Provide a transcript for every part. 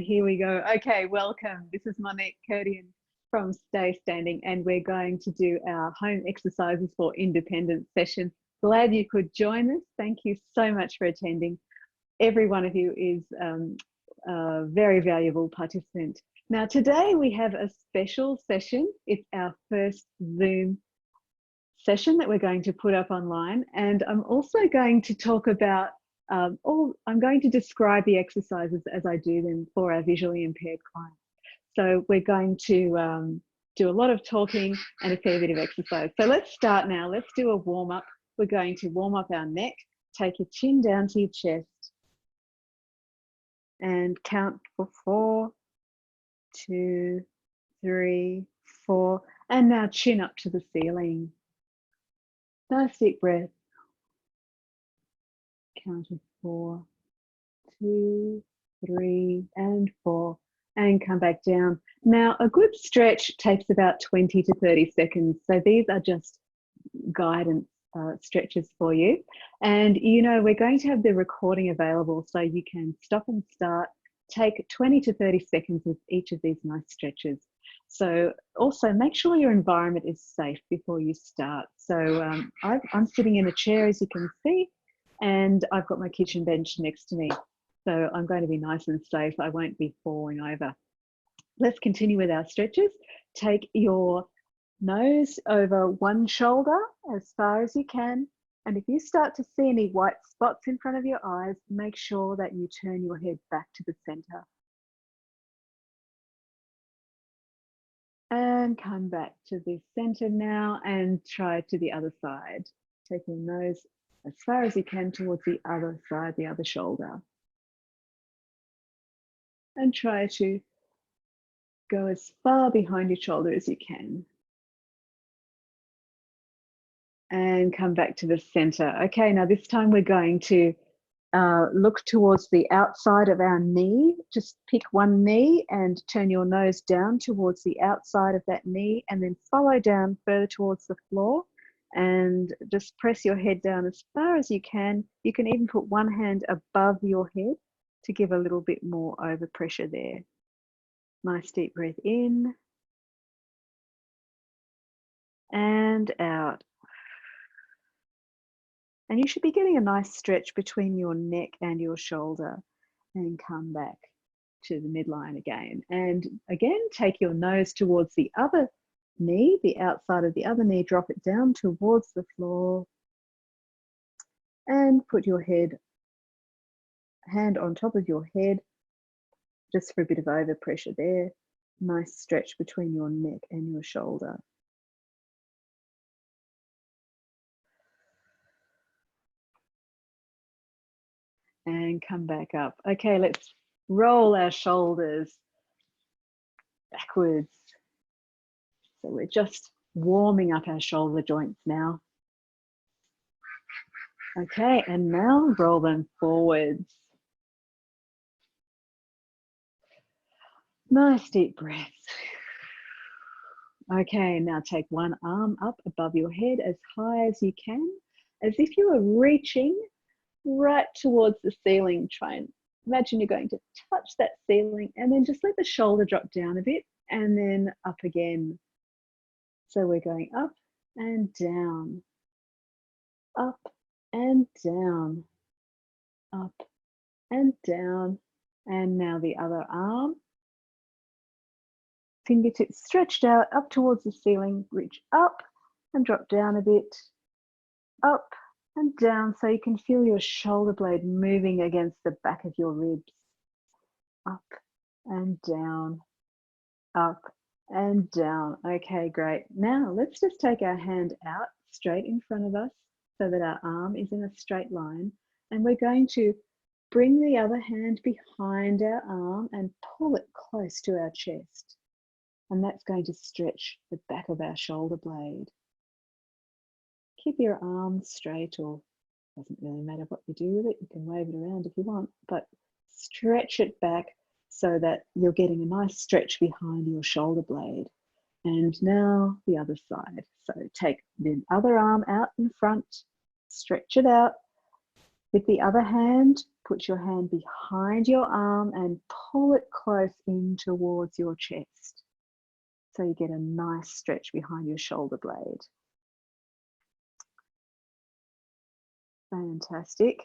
Here we go. Okay, welcome. This is Monique from Stay Standing, and we're going to do our home exercises for independence session. Glad you could join us. Thank you so much for attending. Every one of you is a very valuable participant. Now, today we have a special session. It's our first Zoom session that we're going to put up online, and I'm also going to talk about I'm going to describe the exercises as I do them for our visually impaired clients. So we're going to do a lot of talking and a fair bit of exercise. So let's start now. Let's do a warm up. We're going to warm up our neck. Take your chin down to your chest and count for 4, 2, 3, 4, and now chin up to the ceiling. Nice deep breath. Count of 4, 2, 3, and 4, and come back down. Now, a good stretch takes about 20 to 30 seconds. So these are just guidance stretches for you. And, you know, we're going to have the recording available so you can stop and start, take 20 to 30 seconds with each of these nice stretches. So also make sure your environment is safe before you start. So I'm sitting in a chair, as you can see, and I've got my kitchen bench next to me. So I'm going to be nice and safe. I won't be falling over. Let's continue with our stretches. Take your nose over one shoulder as far as you can. And if you start to see any white spots in front of your eyes, make sure that you turn your head back to the center. And come back to the center now and try to the other side. Take your nose as far as you can towards the other side, the other shoulder. And try to go as far behind your shoulder as you can. And come back to the center. Okay, now this time we're going to look towards the outside of our knee. Just pick one knee and turn your nose down towards the outside of that knee, and then follow down further towards the floor. And just press your head down as far as you can. You can even put one hand above your head to give a little bit more overpressure there. Nice deep breath in and out. And you should be getting a nice stretch between your neck and your shoulder, and come back to the midline again. And again, take your nose towards the other knee, the outside of the other knee, drop it down towards the floor, and put your hand on top of your head, just for a bit of overpressure there. Nice stretch between your neck and your shoulder. And come back up. Okay, let's roll our shoulders backwards. So we're just warming up our shoulder joints now. Okay, and now roll them forwards. Nice deep breaths. Okay, now take one arm up above your head as high as you can, as if you were reaching right towards the ceiling. Try and imagine you're going to touch that ceiling, and then just let the shoulder drop down a bit and then up again. So we're going up and down, up and down, up and down. And now the other arm. Fingertips stretched out up towards the ceiling. Reach up and drop down a bit, up and down, so you can feel your shoulder blade moving against the back of your ribs. Up and down, up and down. Okay, great. Now let's just take our hand out straight in front of us so that our arm is in a straight line. And we're going to bring the other hand behind our arm and pull it close to our chest. And that's going to stretch the back of our shoulder blade. Keep your arm straight, or doesn't really matter what you do with it. You can wave it around if you want, but stretch it back so that you're getting a nice stretch behind your shoulder blade. And now the other side. So take the other arm out in front, stretch it out, With the other hand, put your hand behind your arm and pull it close in towards your chest. So you get a nice stretch behind your shoulder blade. Fantastic.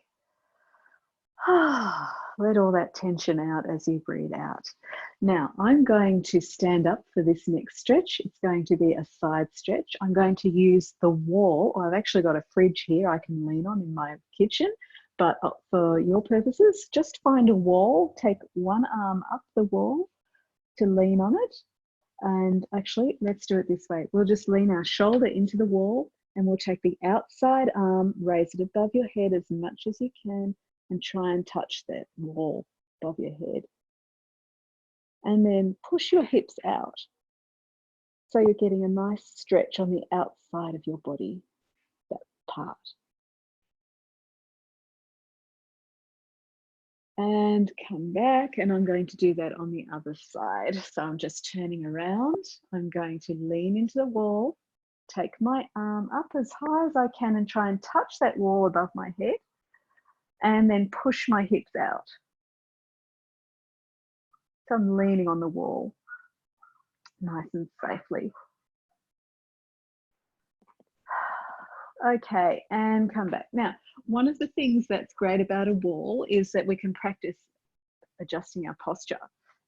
Let all that tension out as you breathe out. Now, I'm going to stand up for this next stretch. It's going to be a side stretch. I'm going to use the wall. I've actually got a fridge here I can lean on in my kitchen, but for your purposes, just find a wall, take one arm up the wall to lean on it. And actually, let's do it this way. We'll just lean our shoulder into the wall and we'll take the outside arm, raise it above your head as much as you can, and try and touch that wall above your head. And then push your hips out. So you're getting a nice stretch on the outside of your body, that part. And come back, and I'm going to do that on the other side. So I'm just turning around. I'm going to lean into the wall, take my arm up as high as I can and try and touch that wall above my head, and then push my hips out. So I'm leaning on the wall, nice and safely. Okay, and come back. Now, one of the things that's great about a wall is that we can practice adjusting our posture.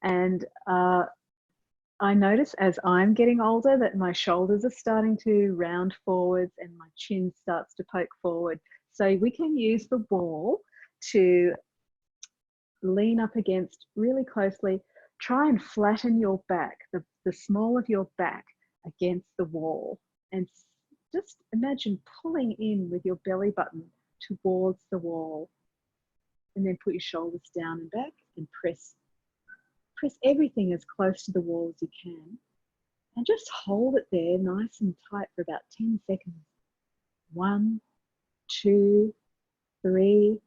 And I notice as I'm getting older that my shoulders are starting to round forwards and my chin starts to poke forward. So we can use the wall to lean up against really closely. Try and flatten your back, the small of your back against the wall, and just imagine pulling in with your belly button towards the wall, and then put your shoulders down and back and press everything as close to the wall as you can, and just hold it there nice and tight for about 10 seconds. 1, 2, 3,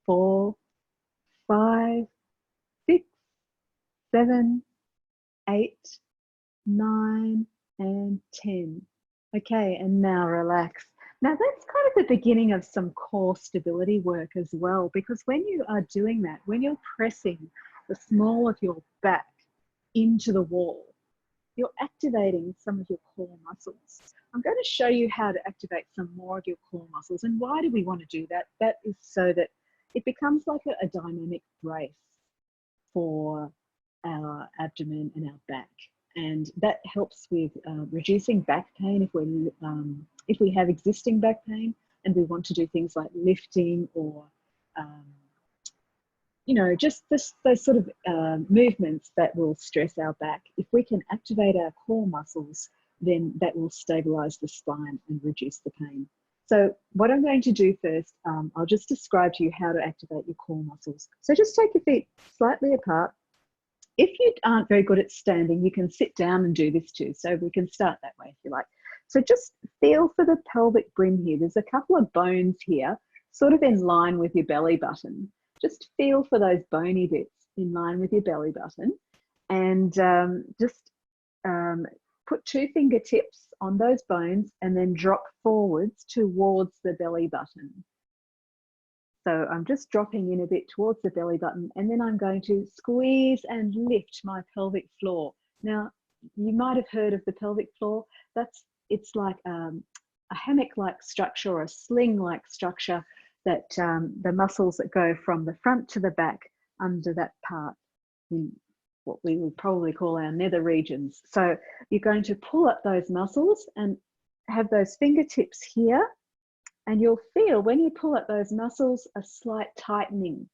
4, 5, 6, 7, 8, 9, and 10. Okay, and now relax. Now that's kind of the beginning of some core stability work as well, because when you are doing that, when you're pressing the small of your back into the wall, you're activating some of your core muscles. I'm going to show you how to activate some more of your core muscles. And why do we want to do that? That is so that it becomes like a dynamic brace for our abdomen and our back. And that helps with reducing back pain if we have existing back pain and we want to do things like lifting or you know, just those sort of movements that will stress our back. If we can activate our core muscles, then that will stabilize the spine and reduce the pain. So what I'm going to do first, I'll just describe to you how to activate your core muscles. So just take your feet slightly apart. If you aren't very good at standing, you can sit down and do this too. So we can start that way if you like. So just feel for the pelvic brim here. There's a couple of bones here, sort of in line with your belly button. Just feel for those bony bits in line with your belly button, and just put 2 fingertips on those bones and then drop forwards towards the belly button. So I'm just dropping in a bit towards the belly button, and then I'm going to squeeze and lift my pelvic floor. Now, you might have heard of the pelvic floor. It's like a hammock-like structure or a sling-like structure that the muscles that go from the front to the back under that part in what we would probably call our nether regions. So you're going to pull up those muscles and have those fingertips here, and you'll feel when you pull up those muscles a slight tightening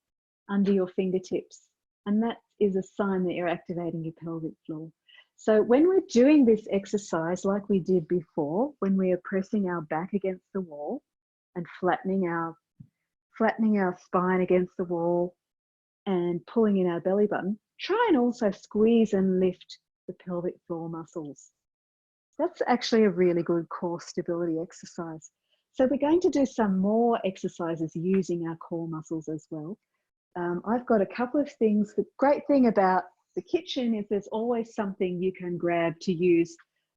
under your fingertips, and that is a sign that you're activating your pelvic floor. So when we're doing this exercise like we did before, when we are pressing our back against the wall and flattening our spine against the wall and pulling in our belly button, try and also squeeze and lift the pelvic floor muscles. That's actually a really good core stability exercise. So we're going to do some more exercises using our core muscles as well. I've got a couple of things. The great thing about the kitchen is there's always something you can grab to use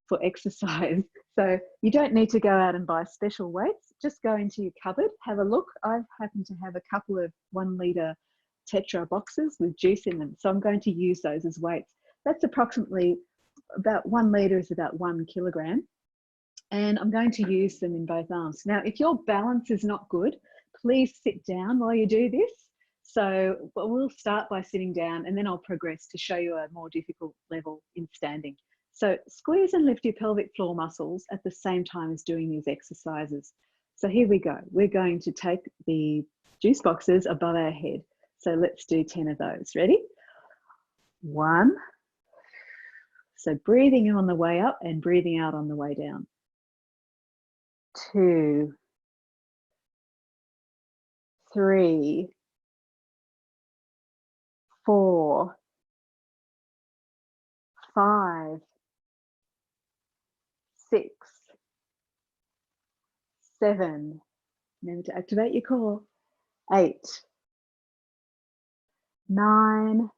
for exercise. So you don't need to go out and buy special weights. Just go into your cupboard, have a look. I happen to have a couple of 1 litre Tetra boxes with juice in them. So I'm going to use those as weights. That's approximately about 1 litre is about 1 kilogram. And I'm going to use them in both arms. Now, if your balance is not good, please sit down while you do this. So we'll start by sitting down and then I'll progress to show you a more difficult level in standing. So squeeze and lift your pelvic floor muscles at the same time as doing these exercises. So here we go. We're going to take the juice boxes above our head. So let's do 10 of those. Ready? 1. So breathing in on the way up and breathing out on the way down. 2, 3, 4, 5, 6, 7. Remember to activate your core. 8, 9,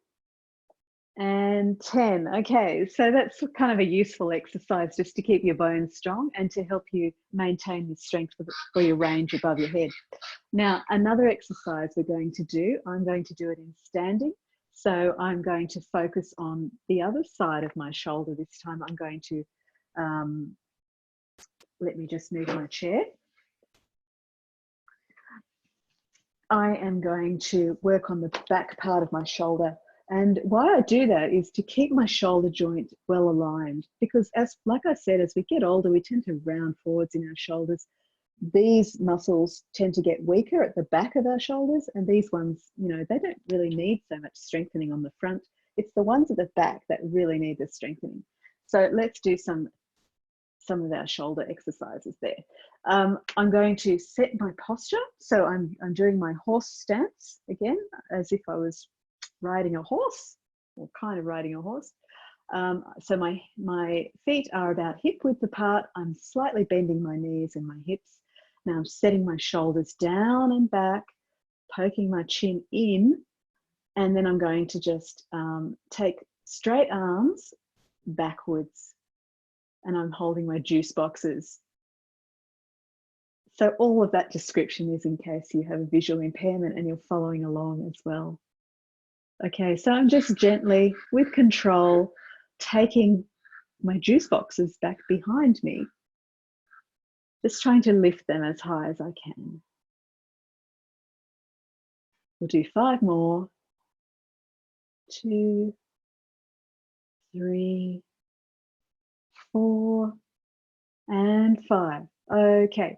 and 10. Okay, so that's kind of a useful exercise just to keep your bones strong and to help you maintain the strength for your range above your head. Now, another exercise we're going to do, I'm going to do it in standing. So I'm going to focus on the other side of my shoulder this time. I'm going to, let me just move my chair. I am going to work on the back part of my shoulder. And why I do that is to keep my shoulder joint well aligned, because like I said, as we get older, we tend to round forwards in our shoulders. These muscles tend to get weaker at the back of our shoulders, and these ones, you know, they don't really need so much strengthening on the front. It's the ones at the back that really need the strengthening. So let's do some of our shoulder exercises there. I'm going to set my posture. So I'm doing my horse stance again, as if I was riding a horse, or kind of riding a horse. So my feet are about hip width apart. I'm slightly bending my knees and my hips. Now I'm setting my shoulders down and back, poking my chin in, and then I'm going to just take straight arms backwards, and I'm holding my juice boxes. So all of that description is in case you have a visual impairment and you're following along as well. Okay, so I'm just gently, with control, taking my juice boxes back behind me, just trying to lift them as high as I can. We'll do 5 more. 2, 3, 4, and 5. Okay,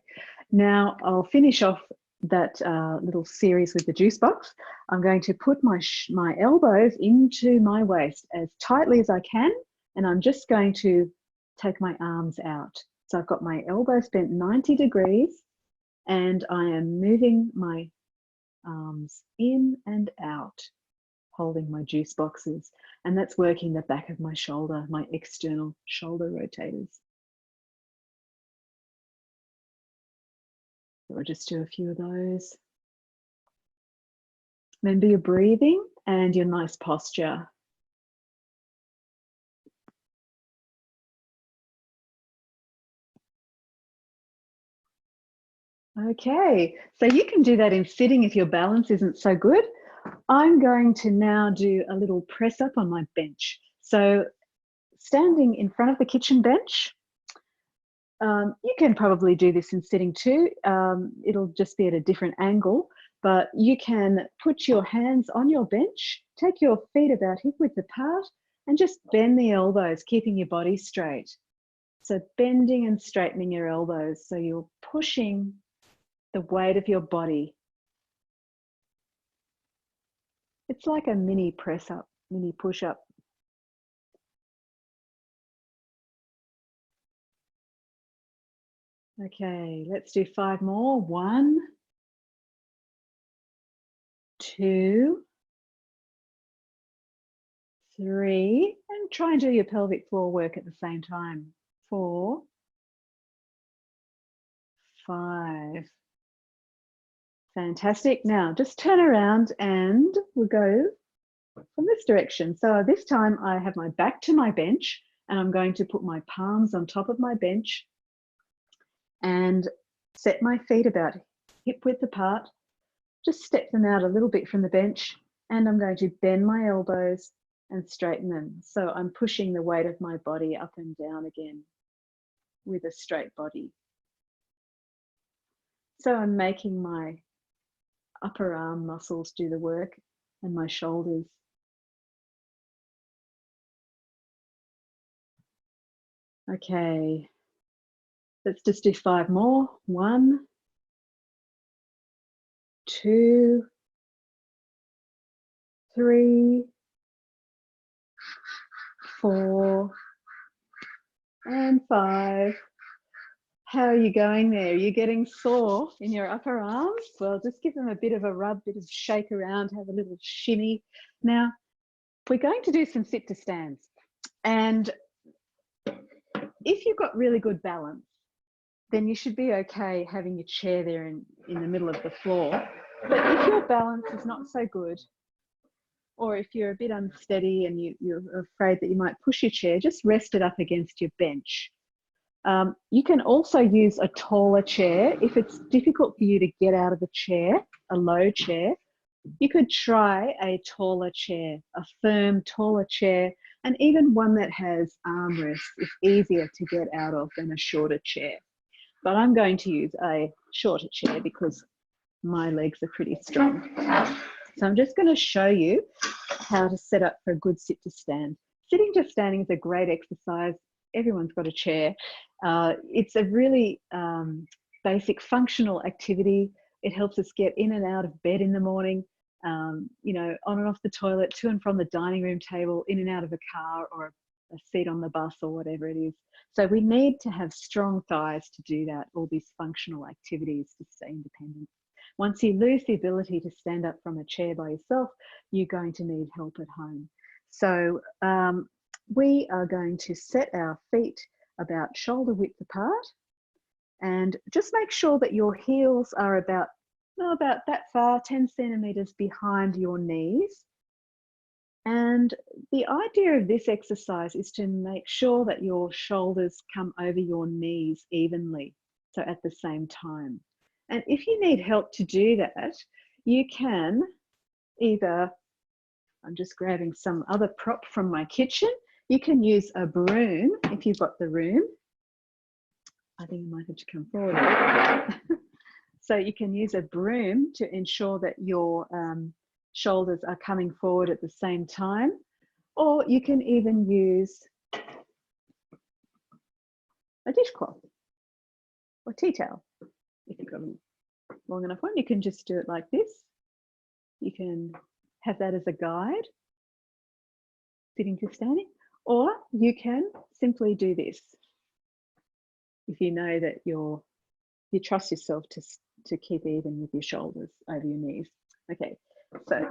now I'll finish off that little series with the juice box. I'm going to put my elbows into my waist as tightly as I can, and I'm just going to take my arms out. So I've got my elbows bent 90 degrees, and I am moving my arms in and out, holding my juice boxes, and that's working the back of my shoulder, my external shoulder rotators. So I'll just do a few of those. Remember your breathing and your nice posture. Okay, so you can do that in sitting if your balance isn't so good. I'm going to now do a little press up on my bench. So standing in front of the kitchen bench, you can probably do this in sitting too. It'll just be at a different angle, but you can put your hands on your bench, take your feet about hip width apart, and just bend the elbows, keeping your body straight. So bending and straightening your elbows, so you're pushing the weight of your body. It's like a mini press up, mini push up. Okay, let's do 5 more. 1, 2, 3, and try and do your pelvic floor work at the same time. 4, 5. Fantastic. Now just turn around and we'll go from this direction. So this time I have my back to my bench And I'm going to put my palms on top of my bench and set my feet about hip width apart. Just step them out a little bit from the bench, and I'm going to bend my elbows and straighten them. So I'm pushing the weight of my body up and down again with a straight body. So I'm making my upper arm muscles do the work and my shoulders. Okay, let's just do 5 more. 1, 2, 3, 4, and 5. How are you going there? Are you getting sore in your upper arms? Well, just give them a bit of a rub, bit of shake around, have a little shimmy. Now, we're going to do some sit to stands. And if you've got really good balance, then you should be okay having your chair there in the middle of the floor. But if your balance is not so good, or if you're a bit unsteady and you're afraid that you might push your chair, just rest it up against your bench. You can also use a taller chair. If it's difficult for you to get out of a chair, a low chair, you could try a taller chair, a firm, taller chair, and even one that has armrests is easier to get out of than a shorter chair. But I'm going to use a shorter chair because my legs are pretty strong. So I'm just going to show you how to set up for a good sit to stand. Sitting to standing is a great exercise. Everyone's got a chair. It's a really basic functional activity. It helps us get in and out of bed in the morning, you know, on and off the toilet, to and from the dining room table, in and out of a car or a seat on the bus or whatever it is. So we need to have strong thighs to do that, all these functional activities to stay independent. Once you lose the ability to stand up from a chair by yourself, you're going to need help at home. So we are going to set our feet about shoulder width apart, and just make sure that your heels are about that far, 10 centimeters behind your knees. And the idea of this exercise is to make sure that your shoulders come over your knees evenly, so at the same time. And if you need help to do that, you can either, I'm just grabbing some other prop from my kitchen, you can use a broom if you've got the room. I think you might have to come forward. So you can use a broom to ensure that your shoulders are coming forward at the same time, or you can even use a dishcloth or tea towel. If you've got a long enough one, you can just do it like this. You can have that as a guide, sitting to standing, or you can simply do this if you know that you trust yourself to keep even with your shoulders over your knees. Okay, so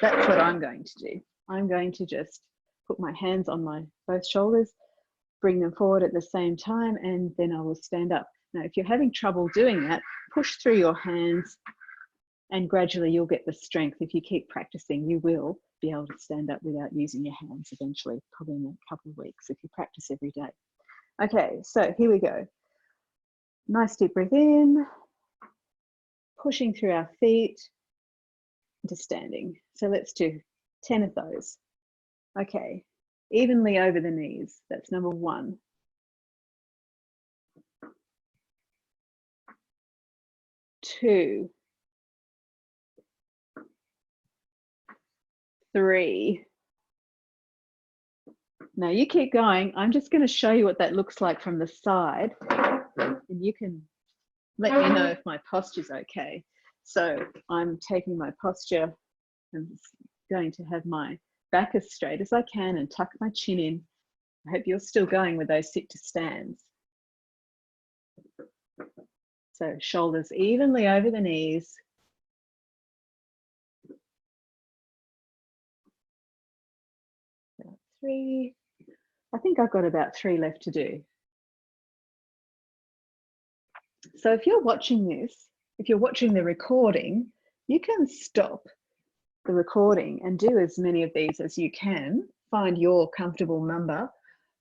that's what I'm going to do. I'm going to just put my hands on my both shoulders, bring them forward at the same time, and then I will stand up. Now, if you're having trouble doing that, push through your hands and gradually you'll get the strength. If you keep practicing, you will be able to stand up without using your hands eventually, probably in a couple of weeks if you practice every day. Okay, so here we go. Nice deep breath in, pushing through our feet into standing. So let's do 10 of those. Okay, evenly over the knees. That's number 1. 2, 3. Now you keep going. I'm just going to show you what that looks like from the side, and you can let me know if my posture's okay. So I'm taking my posture. I'm going to have my back as straight as I can and tuck my chin in. I hope you're still going with those sit to stands. So shoulders evenly over the knees. About 3. I think I've got about 3 left to do. So if you're watching this, if you're watching the recording, you can stop the recording and do as many of these as you can. Find your comfortable number.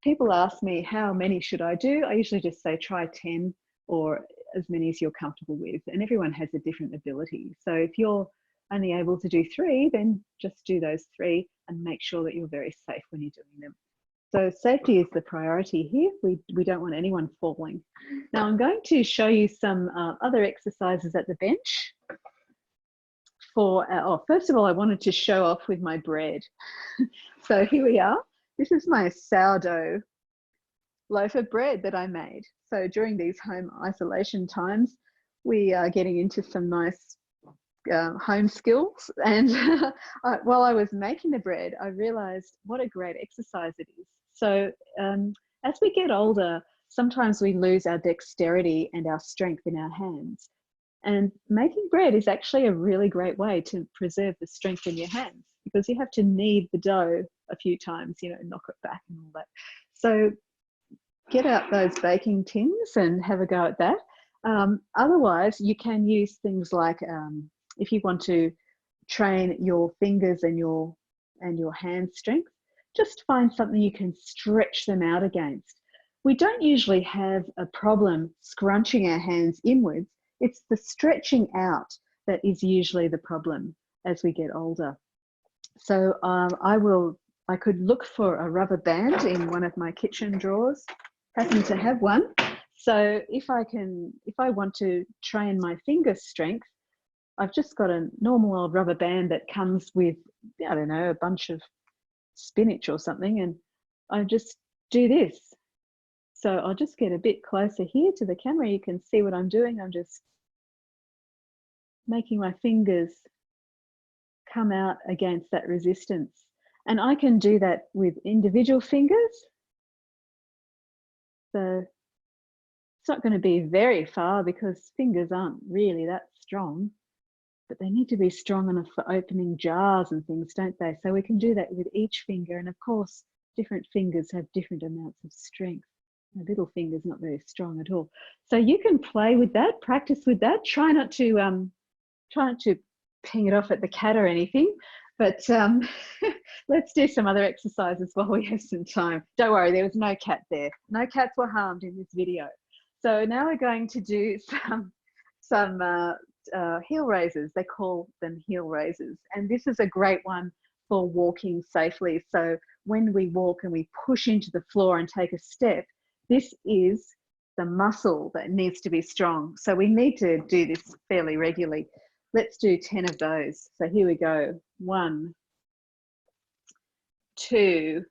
people ask me how many should I do, I usually just say try 10 or as many as you're comfortable with, and everyone has a different ability. So if you're only able to do 3, then just do those 3 and make sure that you're very safe when you're doing them. So safety is the priority here. We don't want anyone falling. Now I'm going to show you some other exercises at the bench. First of all, I wanted to show off with my bread. So here we are. This is my sourdough loaf of bread that I made. So during these home isolation times, we are getting into some nice home skills. And while I was making the bread, I realized what a great exercise it is. So as we get older, sometimes we lose our dexterity and our strength in our hands. And making bread is actually a really great way to preserve the strength in your hands, because you have to knead the dough a few times, you know, knock it back and all that. So get out those baking tins and have a go at that. Otherwise, you can use things like, if you want to train your fingers and your hand strength, just find something you can stretch them out against. We don't usually have a problem scrunching our hands inwards. It's the stretching out that is usually the problem as we get older. So I could look for a rubber band in one of my kitchen drawers. Happen to have one. So if I want to train my finger strength, I've just got a normal old rubber band that comes with, I don't know, a bunch of spinach or something, and I just do this. So I'll just get a bit closer here to the camera. You can see what I'm doing. I'm just making my fingers come out against that resistance. And I can do that with individual fingers. So it's not going to be very far because fingers aren't really that strong, but they need to be strong enough for opening jars and things, don't they? So we can do that with each finger. And of course, different fingers have different amounts of strength. My little finger's not very strong at all. So you can play with that, practice with that. Try not to ping it off at the cat or anything, but let's do some other exercises while we have some time. Don't worry, there was no cat there. No cats were harmed in this video. So now we're going to do some heel raises. They call them heel raises. And this is a great one for walking safely. So when we walk and we push into the floor and take a step, this is the muscle that needs to be strong. So we need to do this fairly regularly. Let's do 10 of those. So here we go. 1, 2,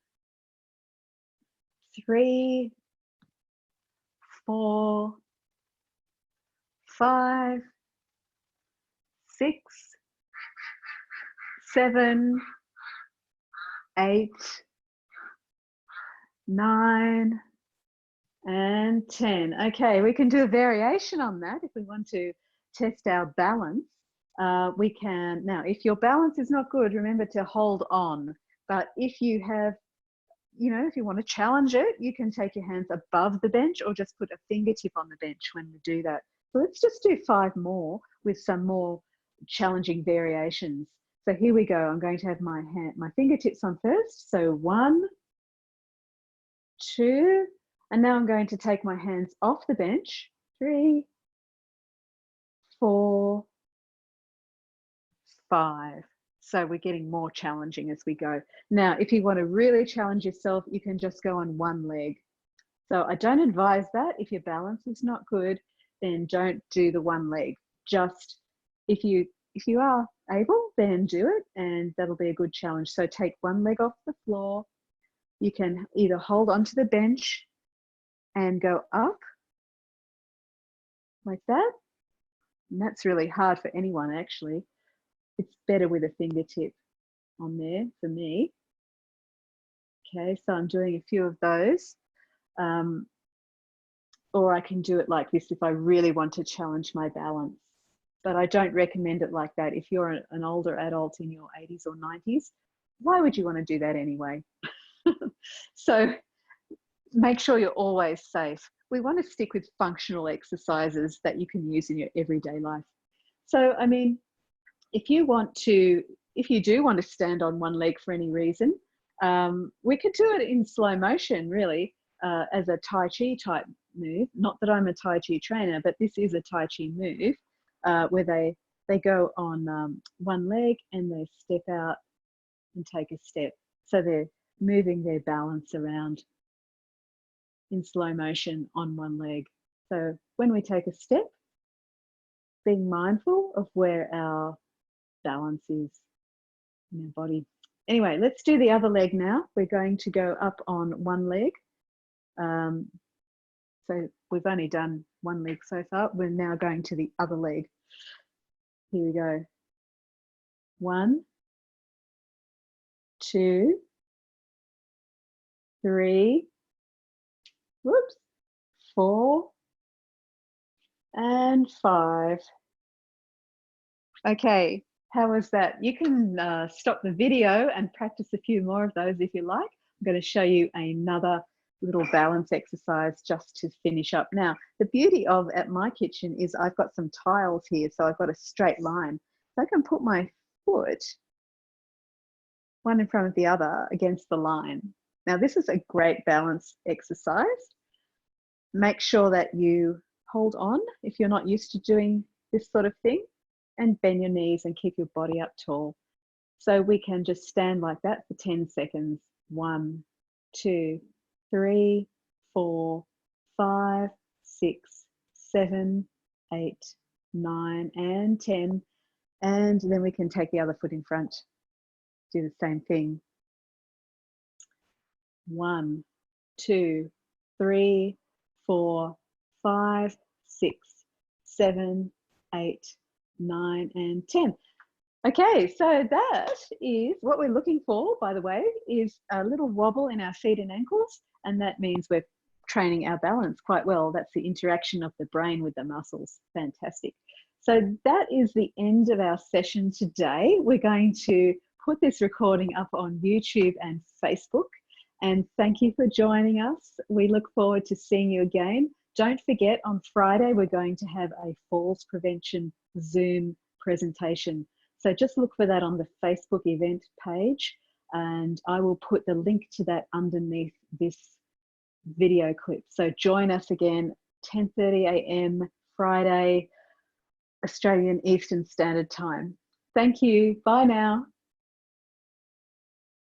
3, 4, 5, 6, 7, 8, 9, and 10. Okay, we can do a variation on that if we want to test our balance. We can, now if your balance is not good, remember to hold on. But if you have, you know, if you want to challenge it, you can take your hands above the bench or just put a fingertip on the bench when we do that. So let's just do 5 more with some more challenging variations. So here we go. I'm going to have my fingertips on first. So 1, 2, and now I'm going to take my hands off the bench. 3, 4, 5. So we're getting more challenging as we go. Now, if you want to really challenge yourself, you can just go on one leg. So I don't advise that. If your balance is not good, then don't do the one leg. Just if you are able, then do it, and that'll be a good challenge. So take one leg off the floor. You can either hold onto the bench and go up like that. And that's really hard for anyone, actually. It's better with a fingertip on there for me. Okay, so I'm doing a few of those. Or I can do it like this if I really want to challenge my balance. But I don't recommend it like that. If you're an older adult in your 80s or 90s, why would you want to do that anyway? So make sure you're always safe. We want to stick with functional exercises that you can use in your everyday life. So, I mean, if you do want to stand on one leg for any reason, We could do it in slow motion, really, as a Tai Chi type move. Not that I'm a Tai Chi trainer, but this is a Tai Chi move where they go on one leg and they step out and take a step. So they're moving their balance around in slow motion on one leg. So when we take a step, being mindful of where our balance is in our body. Anyway, let's do the other leg now. We're going to go up on one leg. So we've only done one leg so far. We're now going to the other leg. Here we go. 1, 2, 3, whoops, 4, and 5. Okay, how was that? You can stop the video and practice a few more of those if you like. I'm going to show you another little balance exercise just to finish up. Now, the beauty of at my kitchen is I've got some tiles here, so I've got a straight line. So I can put my foot one in front of the other against the line. Now, this is a great balance exercise. Make sure that you hold on if you're not used to doing this sort of thing, and bend your knees and keep your body up tall. So we can just stand like that for 10 seconds. 1, 2, 3, 4, 5, 6, 7, 8, 9, and 10. And then we can take the other foot in front. Do the same thing. 1, 2, 3, 4, 5, 6, 7, 8, 9, and 10. Okay, so that is what we're looking for, by the way, is a little wobble in our feet and ankles, and that means we're training our balance quite well. That's the interaction of the brain with the muscles. Fantastic. So that is the end of our session today. We're going to put this recording up on YouTube and Facebook, and thank you for joining us. We look forward to seeing you again. Don't forget, on Friday, we're going to have a falls prevention Zoom presentation. So just look for that on the Facebook event page, and I will put the link to that underneath this video clip. So join us again, 10:30 a.m. Friday, Australian Eastern Standard Time. Thank you. Bye now.